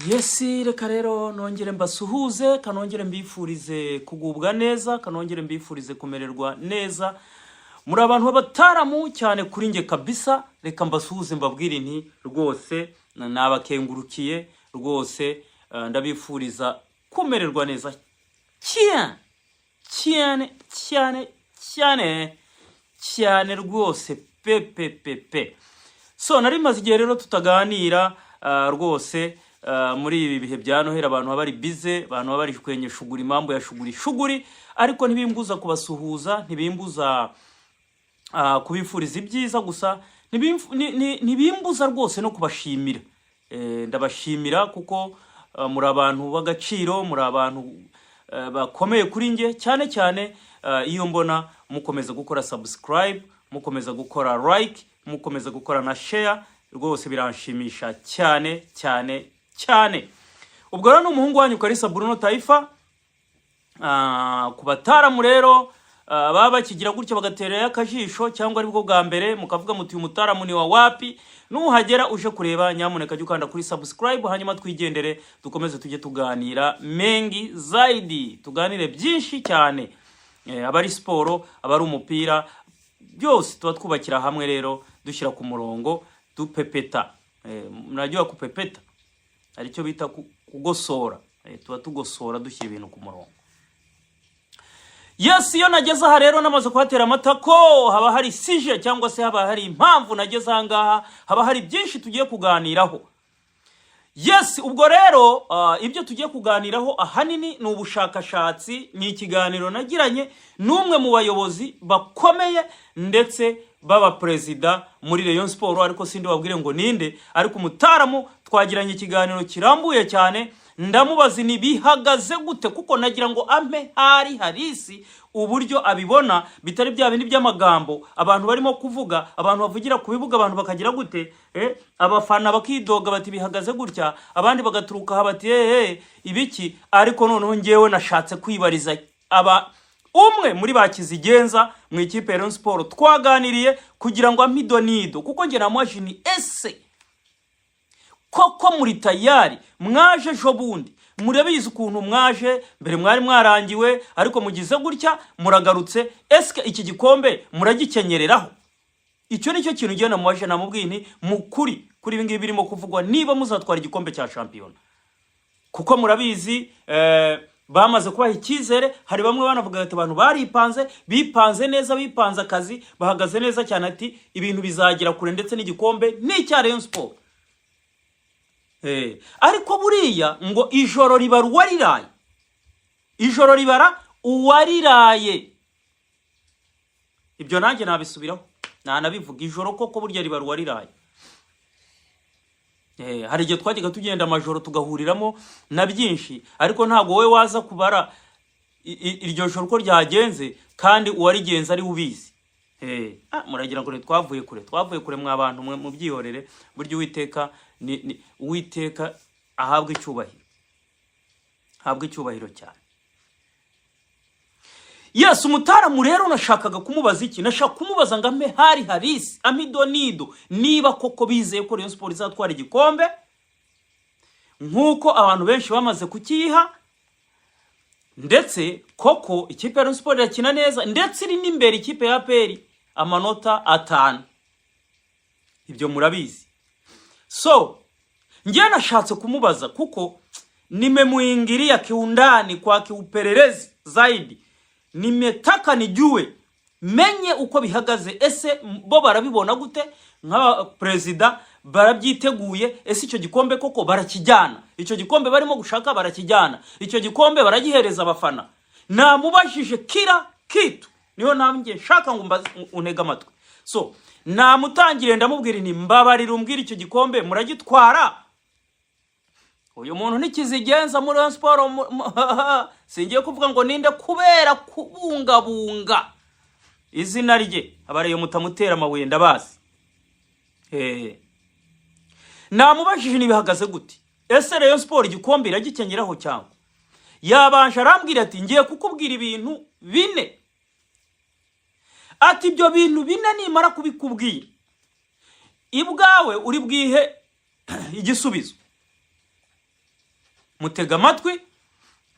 Yesi reka rero nongere mbasuhuze kanongere mbifurize kugubwa neza kanongere mbifurize kumererwa neza muri abantu b'abataramu cyane kuri nge kabisa reka mbasuhuze mbabwire nti rwose nabakengurukiye rwose ndabifuriza kumererwa neza cyane rwose pepepepe so nari maze igihe rero tutaganira rwose muri ibi bihe bya Noheli abantu bari bize abantu bari kwenye shuguri mambo ya shuguri ariko ntibimbuza kubasuhuza ntibimbuza kubifuriza ibyiza gusa ntibimbuza rwose no kubashimira ndabashimira kuko muri abantu b'agaciro muri abantu bakomeye kuri nge cyane cyane iyo mbona mukomeza gukora subscribe mukomeza gukora like mukomeza gukora na share rwose biranshimisha cyane ubwo rero n'umuhungu wanyu Kalisa Bruno Taifa kubataramu rero baba kigira gutya bagaterera yakajisho cyangwa ari bwo bwa mbere mukavuga muti umutaramu ni wa wapi nuhagera uje kureba nyamuneka jukanda kuri subscribe hanyuma twigendere dukomeze tujye tuganira mengi zaidi tuganire byinshi cyane abari sport abari umupira byose tuba twubakira hamwe rero dushyira ku murongo dupepeta murajya kupepeta ari cyo bita kugosora tuba tugosora dushyira ibintu ku murongo. Yes iyo nageze aha rero namaze kuhatera amatako haba hari sije cyangwa se haba hari impamvu nageze aha ngaha haba hari byinshi tugiye kuganiraho. Yes ubwo rero ibyo tugiye kuganiraho ahanini ni ubushakashatsi ni ikiganiro nagiranye n'umwe mu bayobozi bakomeye ndetse baba president muri Rayon Sport ariko sindi wabwire ngo ninde ariko umutaramu twagiranye ikiganiro kirambuye cyane ndamubazi ni bihagaze gute kuko nagira ngo ampe harisi uburyo abibona bitari bya bindi by'amagambo abantu barimo kuvuga abantu bavugira ku bibuga abantu bakagira gute abafana bakidoga bati bihagaze gutya abandi bagaturuka habati ibiki ariko noneho ngewe nashatse kwibariza aba umwe muri bakizigenza mu ikipe ya Rayon Sport twaganiriye kugira ngo amidonido kuko nge namwajini ese koko muri tayari mwaje jobundi murabizi ukuntu mwaje mbere mwari mwarangiwe ariko mugize gutya muragarutse eske iki gikombe muragikenyereraho icyo nicyo kintu ngiye namwaje namubwini mukuri kuri ibingibi birimo kuvugwa niba muzatwara igikombe cya champion kuko murabizi bamaze kubaha icyizere hari bamwe banavuga ati abantu baripanze bipanze neza bipanze akazi bahagaze neza cyane ati ibintu bizagira kure ndetse n'igikombe n'icya Rayon Sport ariko buriya ngo ijoro ribara uwariraye ijoro ribara uwariraye ibyo nanjye nabisubiraho nabivuga ijoro koko burya ribara uwariraye hari igihe twajyaga tugenda amajoro tugahuriramo na byinshi ariko ntabwo wowe waza kubara iryo joro ko ryagenze kandi uwarigenza ari ubizi muragira ngo twavuye kure mwa bantu mu byihorere buryo Uwiteka ahabwa icyubahiro cyane. Yes umutaramu rero nashakaga kumubaza iki nashaka kumubaza ngo ampe harisi amidonido niba koko bizeye ko Rayon Sport izatwara igikombe nkuko abantu benshi bamaze kukiha ndetse koko ikipe ya Rayon Sport irakina neza ndetse iri n'imbere ikipe ya APR amanota 5 ibyo murabizi. So ngiye nashatse kumubaza kuko nimemuingilia kiundani kwa kiupelelezi zaidi nimetaka nijue menye uko bihagaze ese bo barabibona gute nka president barabyiteguye ese icyo gikombe koko barakijyana icyo gikombe barimo gushaka barakijyana icyo gikombe baragihereza abafana namubajije kira kitu niyo namwe nshaka ngo unega amatwi. So namutangire ndamubwira nti mbabarira umbwira icyo gikombe muragitwara uyu muntu nikizigenza muri Rayon Sport singiye kuvuga ngo ninde kubera kubungabunga izina rye abariyo mutamutera amabuye ndabazi namubajije nibihagaze gute ese Rayon Sport igikombe iragikenyeraho cyangwa yabanje arambwira ati ngiye kukubwira ibintu bine ati ibyo bintu bine nimara kubikubwira ibwawe uri bwihe igisubizo. mutega amatwi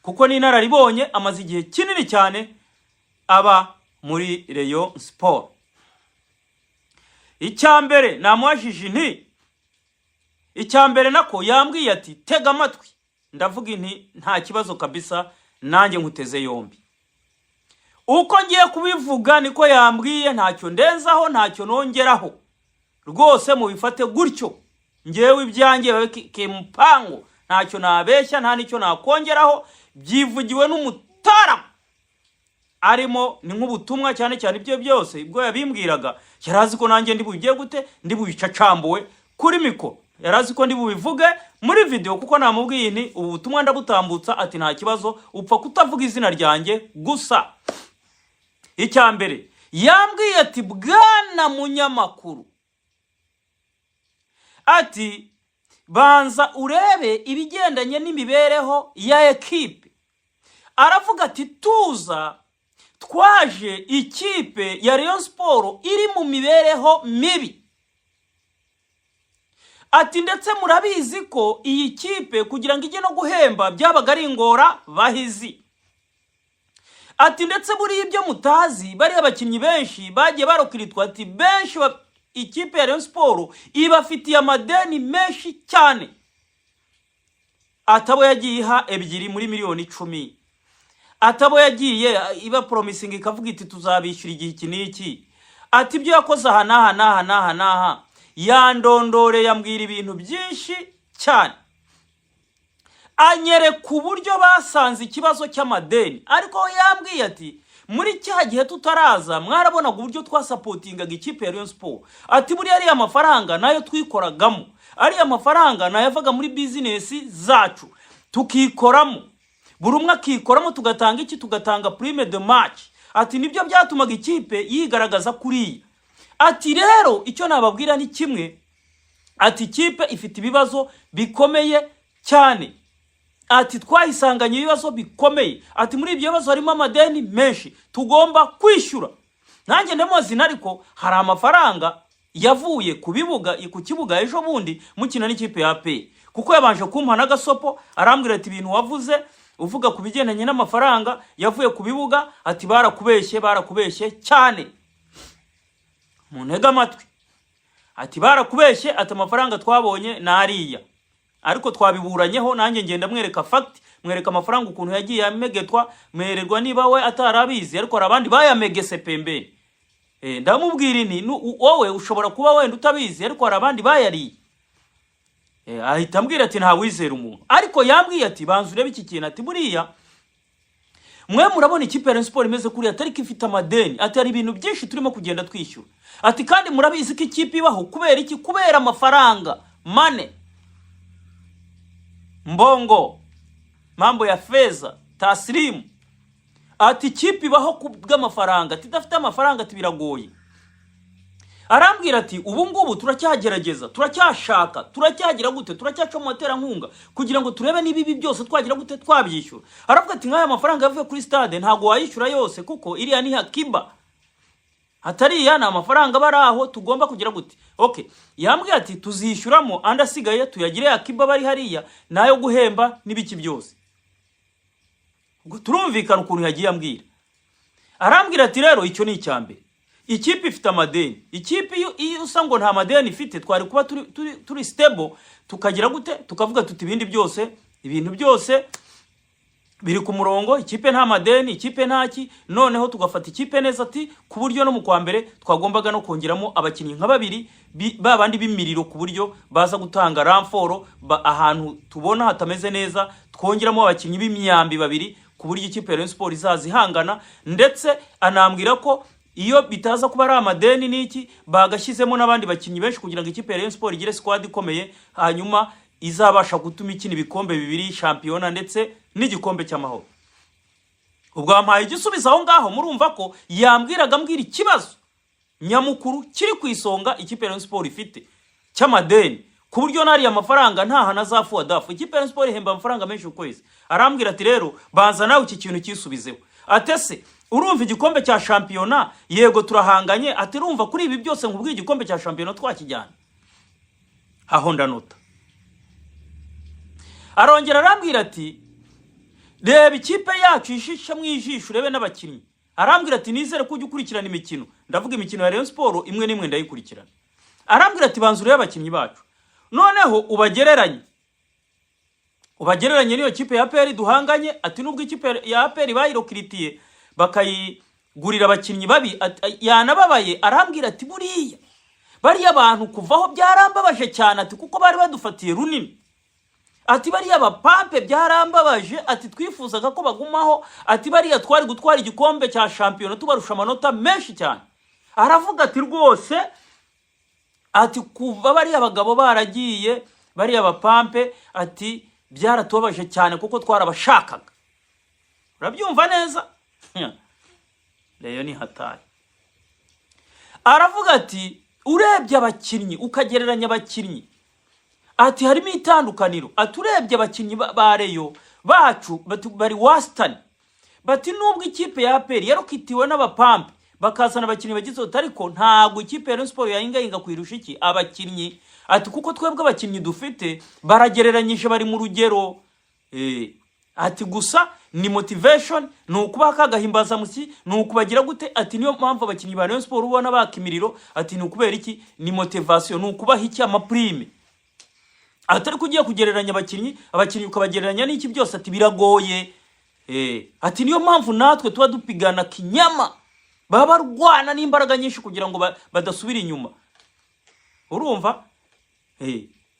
kuko ni inararibonye, amaze igihe kinini cyane aba muri Rayon Sport. Icyambere namuhajije nti, icyambere nako yambwiye ati tega amatwi, ndavuga nti nta kibazo kabisa, nanjye nkuteze yombi. Uko ngiye kubivuga niko yambwiye, ntacyo ndenzaho ntacyo nongeraho, rwose mubifate gutyo, ngewe ibyanjye babike mpango, ntacyo nabeshya nta nicyo nakongeraho, byivugiwe n'umutara arimo ni nk'ubutumwa cyane cyane ibyo byose ibwo yabimbwiraga yarazi ko nanjye ndi bugiye gute, ndi bubicacambuwe kuri miko, yarazi ko ndi bubivuge muri video kuko namubwiye nti ubu butumwa ndabutambutsa, ati nta kibazo upfa kutavuga izina ryanjye gusa. Icyambere yambwiye ati bwana munyamakuru, ati banza urebe ibigendanye n'imibereho ya ekipe. Aravuga ati tuza twaje ikipe ya Rayon Sport iri mu mibereho mibi. Ati ndetse murabizi ko iyi kipe kugira ngo ijye no guhemba byabaga ari ingora bahizi. Ati ndetse buri ibyo mutazi bari abakinnyi benshi bagiye barokiritwa, ati benshi ikipe ya Rayon Sport ibafitiye amadeni menshi cyane. Atabo yagiye iha ebyiri muri miliyoni 10. Atabo yagiye iba promising ikavuga iti tuzabishyura igihe iki n'iki. Ati ibyo yakoze aha naha yandondore, yambwira ibintu byinshi cyane, anyere ku buryo basanze ikibazo cy'amadeni. Ariko yambwiye ati muri cya gihe tutaraza mwarabonaga uburyo twasapotingaga ikipe ya Rayon Sport. Ati buri ari amafaranga nayo twikoragamo, ari amafaranga nayavaga muri business zacu tukikoramo, buri umwe akikoramo, tugatanga iki, tugatanga prime de match. Ati nibyo byatumaga ikipe yigaragaza kuri. Ati rero icyo nababwira ni kimwe, ati ikipe ifite ibibazo bikomeye cyane. Ati twayisanganye ibibazo bikomeye, ati muri ibyo bibazo harimo amadeni menshi tugomba kwishyura. Nanjye ndemozi nariko hari amafaranga yavuye ku kibuga ejo bundi mukina n'ikipe ya AP, kuko yabanje kumpa n'agasopo arambwira ati ibintu wavuze uvuga ku bigendanye n'amafaranga yavuye ku bibuga, ati barakubeshye cyane. Muntega amatwi, ati barakubeshye, ati amafaranga twabonye nariya, ariko twabiburanyeho, nanjye ngenda mwereka fact, mwereka amafaranga ukuntu yagiye amegetwa, mwererwa niba we atarabizi, ariko abandi bayamegese pembeni. Ndamubwira ni wowe ushobora kuba wenda utabizi, ariko abandi bayariye. Ahita ambwira ati nta wizera umuntu. Ariko yambwiye ati banza urebe iki kintu, ati buriya mwe murabona ikipe ya Rayon Sport imeze kuri atari ifite amadeni, ati hari ibintu byinshi turimo kugenda twishyura. Ati kandi murabizi ko ikipe ibaho kubera iki, kubera amafaranga, mane, mbongo, mambo ya feza, taslimu. Ati ikipe ibaho kubw'amafaranga, ati dafite amafaranga ati biragoye. Arambwira ati ubu ngubu turacyagerageza, turacyashaka, turacyagira gute, turacyacomotera nkunga kugira ngo turebe nibibi byose twagira gute twabyishyura. Aravuga ati nk'aya mafaranga yavuye kuri stade ntago wayishyura yose kuko iriya ni hakiba, atari yana amafaranga baraho tugomba kugira gute. Okay, yambwiye ati tuzishyuramo andasigaye tuyagire hakiba bari hariya nayo guhemba nibiki byose. Ubwo turumvikana ukuntu yagiye ambwira. Arambwira ati rero icyo ni icyambere, ikipe ifite amadeni. Ikipe iyo usango nta madeni ifite twari kuba turi stable, tukagira gute, tukavuga tuti ibintu byose biri ku murongo, ikipe nta madeni, ikipe ntaki, noneho tugafata ikipe neza, ati ku buryo no mu kwa mbere twagombaga no kongeramo abakinnyi nka babiri babandi bimiriro, ku buryo baza gutanga ramforo ahantu tubona hatameze neza, twongeramo abakinnyi b'imyambi babiri ku buryo ikipe ya Rayon Sport izazihangana. Ndetse anambwira ko iyo bitaza kuba ari amadeni n'iki bagashyizemo n'abandi bakinnyi benshi kugira ngo ikipe ya Rayon Sport igire squad ikomeye, hanyuma izabasha gutuma ikina ibikombe bibiri, shampiyona ndetse n'igikombe cy'amahoro. Ubwo ampaye igisubizo aho ngaho, murumva ko yambwiraga ambwira ikibazo nyamukuru kiri ku isonga ikipe ya Rayon Sport ifite cy'amadeni, ku buryo nari amafaranga nta hana zafu adafu. Ikipe ya Rayon Sport ihemba amafaranga menshi ukwezi. Arambwira ati rero banza nawe iki kintu cyisubizeho. Atese urumva igikombe cya shampiyona yego turahanganye, ati urumva kuri ibi byose nkubwiye igikombe cya shampiyona twakijyana. Aho ndanota. arongera arambwira ati reba ikipe yacu ishisha mu ijisho urebe n'abakinnyi. Arambwira ati nizere ko ujya ukurikirana imikino, ndavuga imikino ya Rayon Sport imwe n'imwe ndayikurikirana. Arambwira ati banza urebe abakinnyi bacu, noneho ubagereranye niyo kipe ya APR duhanganye. Ati nubwo ikipe ya APR bayirokiritiye bakayigurira abakinnyi babi yanababaye. Arambwira ati buriya bariya abantu kuvaho byarambabaje cyane, ati kuko bari badufatiye runini. Ati bariya abapampe byarambabaje, ati twifuzaga ko bagumaho, ati bariya twari gutwara igikombe cya shampiyona tubarusha amanota menshi cyane. Aravuga ati rwose ati kuva bariya abagabo baragiye bariya abapampe, ati byaratubabaje cyane kuko twarabashakaga. Urabyumva neza? Leyo ni hatari. Aravuga ati urebye abakinnyi ukagereranya abakinnyi, ati harimo itandukaniro. Ati urebye abakinnyi ba Reyo bacu bari wasitani, bati nubwo ikipe ya APR yarokitiwe n'abapampe bakazana abakinnyi bagize ariko ntabwo ikipe ya Rayon Sport yayinga kwirusha iki abakinnyi. Ati kuko twebwe abakinnyi dufite baragereranyije bari mu rugero. Ati gusa ni motivation, ni ukubaha kagahimbaza musi, ni ukubagira gute. Ati niyo mpamvu abakinnyi ba Rayon Sport ubona bakimiriro. Ati ni ukubera iki? Ni motivation, ni ukubaha iki amaprime. Atari kugiye kugereranya abakinnyi ukabagereranya n'iki byose, ati biragoye. Ati niyo mpamvu natwe tuba dupigana kinyama, baba barwana n'imbaraga nyinshi kugira ngo badasubira inyuma. Urumva?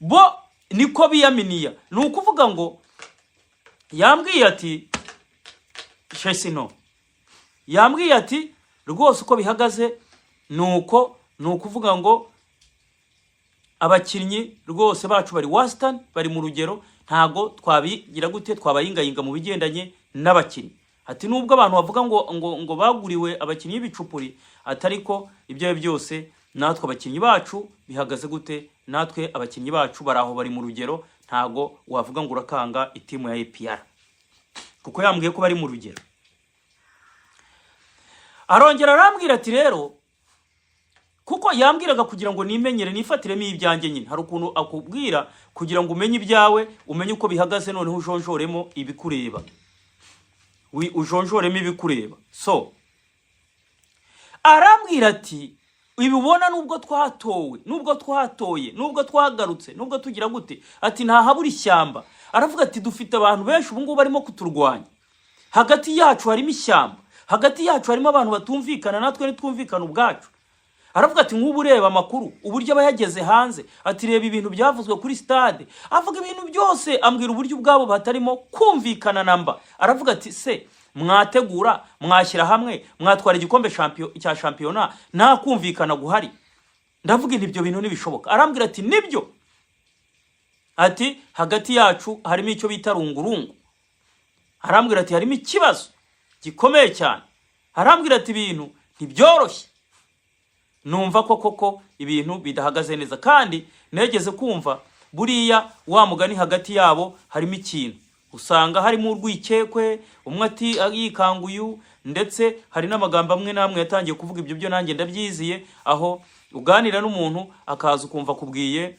Bo niko biyaminiya. Ni ukuvuga ngo yambwiye ati Chesino, yambwiye ati rwose uko bihagaze nuko ukuvuga ngo abakinnyi rwose bacu bari wasitani, bari mu rugero, ntago twabigira gute twabayingayinga mu bigendanye n'abakinnyi. Ati nubwo abantu bavuga ngo baguriwe abakinnyi b'ibicupuri, atariko ibyo byose natwe abakinnyi bacu bihagaze gute? Natwe abakinnyi bacu baraho bari mu rugero, ntago wavuga ngo urakanga itimu ya APR kuko yambwiye ko bari mu rugero. Arongera arambwira ati rero kuko yambwiraga kugira ngo nimenyere nifatiremo ibyanjye nyine, hari ukuntu akubwira kugira ngo umenye ibyawe, umenye uko bihagaze, noneho ujonjoremo ibikureba. Ujonjoremo ibikureba. So arambwira ati ibibona nubwo twatoye, nubwo twagarutse, nubwo tugira gute, ati nta habura ishyamba. Aravuga ati dufite abantu benshi ubu ngubu barimo kuturwanya, hagati yacu harimo ishyamba, hagati yacu harimo abantu batumvikana, natwe ntitwumvikana ubwacu. Aravuga ati nk'ubu ureba amakuru uburyo abayageze hanze, ati reba ibintu byavuzwe kuri stade, avuga ibintu byose, ambwira uburyo ubwabo batarimo kumvikana namba. Aravuga ati se mwategura mwashyira hamwe mwatwara igikombe cya shampiyona nta kumvikana guhari? Ndavuga ibyo bintu nibishoboka. Arambwira ati nibyo, ati hagati yacu harimo icyo bita rungurungu. Arambwira ati harimo ikibazo gikomeye cyane. Arambwira ati ibintu ntibyoroshye. Numva koko ibintu bidahagaze neza, kandi negeze kumva buriya wa mugani hagati yabo harimo ikintu. Usanga harimo urwikekwe, umwe ati yikanguyu, ndetse hari n'amagambo amwe namwe yatangiye kuvuga ibyo byo nanjye ndabyiziye, aho uganira n'umuntu akaza ukumva kubwiye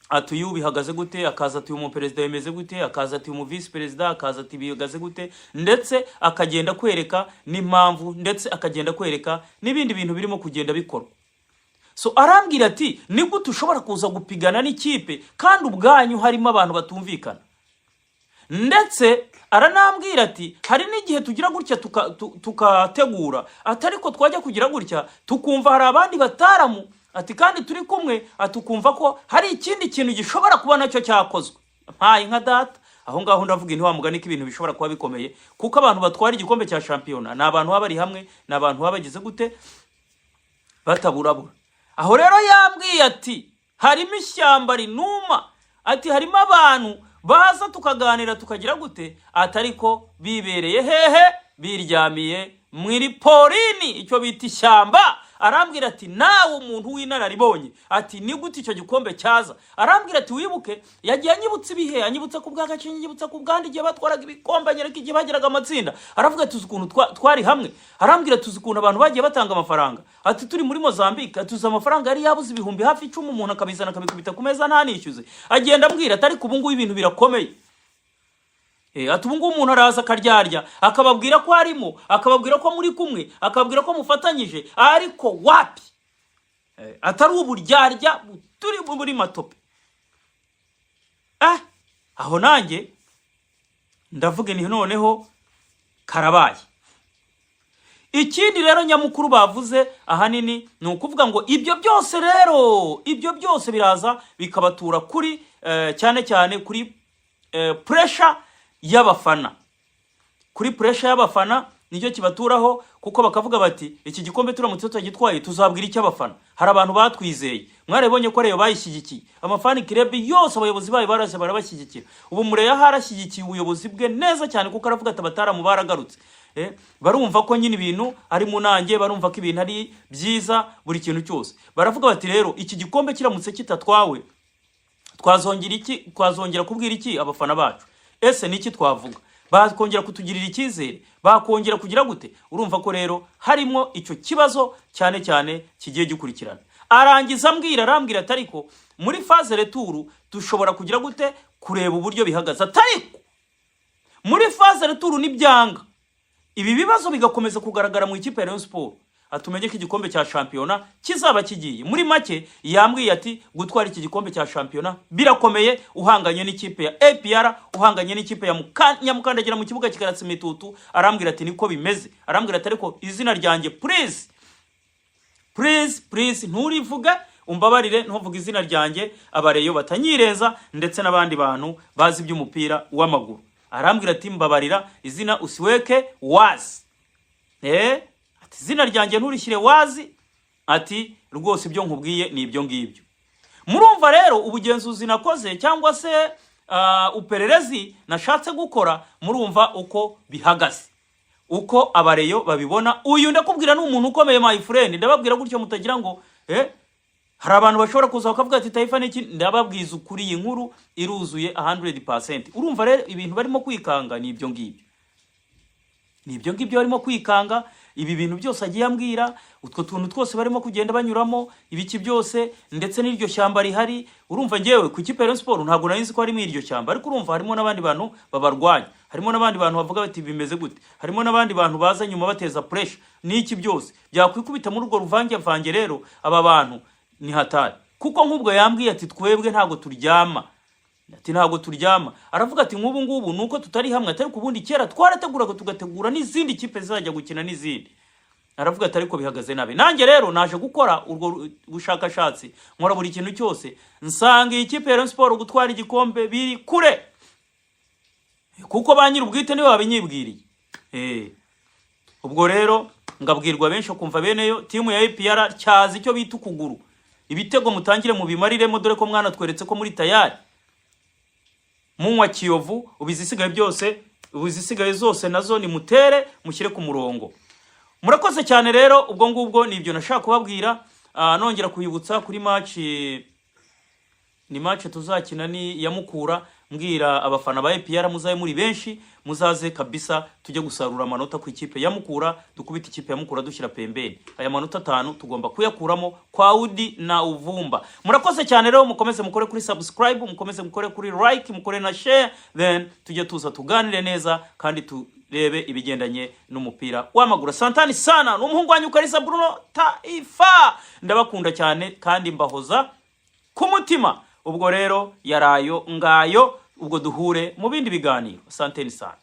ati uyu bihagaze gute, akaza ati uyu perezida yemeze gute, akaza ati uyu vice perezida, akaza ati bihagaze gute, ndetse akagenda kwereka n'impamvu, ndetse akagenda kwereka n'ibindi bintu birimo kugenda bikorwa. So arambwira ati ni gute ushobora kuza gupigana n'ikipe kandi ubwanyu harimo abantu batumvikana? Ndetse aranambwira ati hari n'igihe tugira gutya tukategura, atariko twajya kugira gutya tukumva hari abandi bataramu, ati kandi turi kumwe, atukumva ko hari ikindi kintu gishobora kuba nacyo cyakozwe. Mpaye nka data aho ngaho ndavuga inti wa mugani ko ibintu bishobora kuba bikomeye, kuko abantu batwara igikombe cya shampiyona ni abantu baba bari hamwe, ni abantu baba bagize gute bataburabura. Aho rero yambwiye ati harimo ishyamba rinuma, ati harimo abantu baza tukaganira tukagira gute, atariko bibereye hehe, biryamiye mwiri porini icyo bita ishyamba, arambwira ati nawe umuntu w'inararibonye ati ni gute icyo gikombe cyaza, arambwira ati wibuke yagiye anyibutsa ibihe, anyibutsa ku bw'Agacinya, anyibutsa ku bwandi igihe batwaraga ibikombe, anyereka igihe bageraga amatsinda, aravuga ati uzi ukuntu twari hamwe, arambwira ati uzi ukuntu abantu bagiye batanga amafaranga, ati turi muri Mozambique, ati uzi amafaranga yari yabuze ibihumbi hafi 10 umuntu akabizana akabikubita ku meza ntanishyuze, agenda ambwira ati ariko ubu ngubu ibintu birakomeye. Ati ubu ngubu umuntu araza akaryarya akababwira ko harimo, akababwira ko muri kumwe, akababwira ko mufatanyije, ariko wapi atari uburyarya turi muri matope. Aho nanjye ndavuga ni noneho karabaye. Ikindi rero nyamukuru bavuze ahanini ni ukuvuga ngo ibyo byose biraza bikabatura kuri cyane cyane kuri pressure y'abafana. Kuri pressure y'abafana nicyo kibaturaho, kuko bakavuga bati iki gikombe turamutse tutagitwaye tuzabwira iki abafana. Hari abantu batwizeye, mwarebonye ko reyo bayishyigikiye, amafani club yose abayobozi bayo baraje barabashyigikira. Ubu Mureya harashyigikiye ubuyobozi bwe neza cyane, kuko aravuga ati abataramu baragarutse. Barumva ko nyine ibintu ari munange, barumva ko ibintu ari byiza buri kintu cyose. Baravuga bati rero iki gikombe kiramutse kitatwawe twazongera kubwira iki abafana bacu? Ese niki twavuga? Bakongera kutugirira icyizere, bakongera kugira gute? Urumva ko rero harimo icyo kibazo cyane cyane kigiye gikurikirana. Arangiza arambwira atariko muri phase retour dushobora kugira gute kureba uburyo bihagaze, atariko muri phase retour nibyanga ibi bibazo bigakomeza kugaragara mu ikipe ya Rayon Sport, atumenye ko igikombe cya shampiyona kizaba kigiye. Muri make yambwiye ati gutwara iki gikombe cya shampiyona birakomeye, uhanganye n'ikipe ya APR, uhanganye n'ikipe ya Nyamukandagira mu kibuga kikaratse imitutu. Arambwira ati niko bimeze, arambwira ati ariko izina ryanjye please nturivuga, umbabarire ntuvuga izina ryanjye, abareyo batanyireza ndetse n'abandi bantu bazi by'umupira w'amaguru. Arambwira ati mbabarira izina usiweke wazi, ati izina ryanjye nturishyire wazi, ati rwose ibyo nkubwiye ni ibyo ngibyo. Murumva rero ubugenzuzi nakoze cyangwa se upererezi nashatse gukora, murumva uko bihagaze, uko abareyo babibona. Uyu ndakubwira ni umuntu ukomeye my friend, ndababwira gutyo mutagira ngo hari abantu bashobora kuza bakavuga ati Taifa niki, ndababwiza ukuri iyi nkuru iruzuye 100%. Urumva rero ibintu barimo kwikanga ni ibyo ngibyo, barimo kwikanga. Ibi bintu byose agiye ambwira, utwo tuntu twose barimo kugenda banyuramo, ibiki byose ndetse n'iryo shyamba rihari. Urumva ngewe ku ikipe ya Sport ntabwo narinzi ko harimo iryo shyamba, ariko urumva harimo n'abandi bantu babarwanya, harimo n'abandi bantu bavuga bati bimeze gute, harimo n'abandi bantu baza nyuma bateza pressure n'iki byose byakwikubita muri urwo ruvange. Rero aba bantu ni hatari, kuko nk'ubwo yambwiye ati twebwe ntago turyama, ati ntago turyama. Aravuga ati nk'ubu ngubu nuko tutari hamwe, atari kubundi kera twarateguraga tugategura n'izindi kipe zizajya gukina n'izindi. Aravuga ati ariko bihagaze nabi. Nanjye rero naje gukora urwo bushakashatsi, nkora buri kintu cyose, nsanga ikipe ya Sport gutwara igikombe biri kure, kuko banyira ubwite niwe babinyibwiriye. Ubwo rero ngabwirwa benshi kumva beneyo timu ya APR cyazi icyo bita ukuguru, ibitego mutangire mu bimariremo, dore ko mwana tweretse ko muri tayari munywa Kiyovu, ubizisigaye byose, ubizisigaye zose nazo ni mutere mushyire ku murongo. Murakoze cyane rero, ubwo ngubwo nibyo nashaka kubabwira. Nongera kuyibutsa kuri match tuzakina ni ya Mukura, mbwira abafana ba APR muzaye muri benshi, muzaze kabisa tujye gusarura amanota ku ikipe ya Mukura, dukubita ikipe ya Mukura dushyira pembeni. Aya manota 5 tugomba kuyakuramo kwa Udi na Uvumba. Murakoze cyane rero, mukomeze mukore kuri subscribe, mukomeze mukore kuri like, mukore na share, then tujye tuza tuganire neza kandi turebe ibigendanye n'umupira w'amaguru. Santani sana n'umuhungu wanyu Kalisa Bruno Taifa, ndabakunda cyane kandi mbahoza ku mutima. Ubwo rero yarayo ngayo, ubwo duhure mu bindi biganiro. Santeni sana.